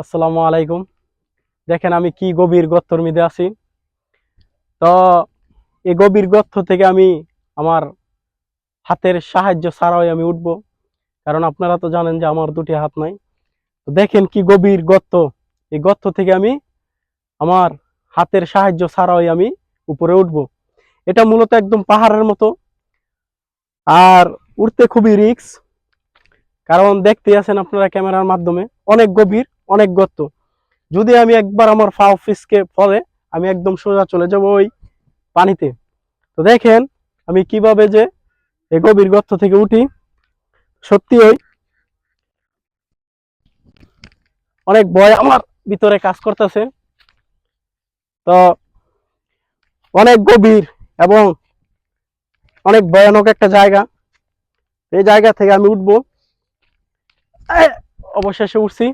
আসসালামু আলাইকুম। দেখেন আমি কি গভীর গর্তের মধ্যে আছি। তো এই গভীর গর্ত থেকে আমি আমার হাতের সাহায্য ছাড়াই আমি উঠব, কারণ আপনারা তো জানেন যে আমার দুটি হাত নাই। তো দেখেন কি গভীর গর্ত। এই গর্ত থেকে আমি আমার হাতের সাহায্য ছাড়াই আমি উপরে উঠব। এটা মূলত একদম পাহাড়ের মতো, আর উঠতে খুবই রিস্ক, কারণ দেখতে আছেন আপনারা ক্যামেরার মাধ্যমে অনেক গভীর, অনেক গর্ত। যদি আমি একবার আমার পা ফিসকে পড়ে, আমি একদম সোজা চলে যাব ওই পানিতে। তো দেখেন আমি কিভাবে যে এই গভীর গর্ত থেকে উঠি। সত্যি ওই অনেক ভয় আমার ভিতরে কাজ করতেছে। তো অনেক গভীর এবং অনেক ভয়ানক একটা জায়গা। এই জায়গা থেকে আমি উঠবো। অবশেষে উঠছি।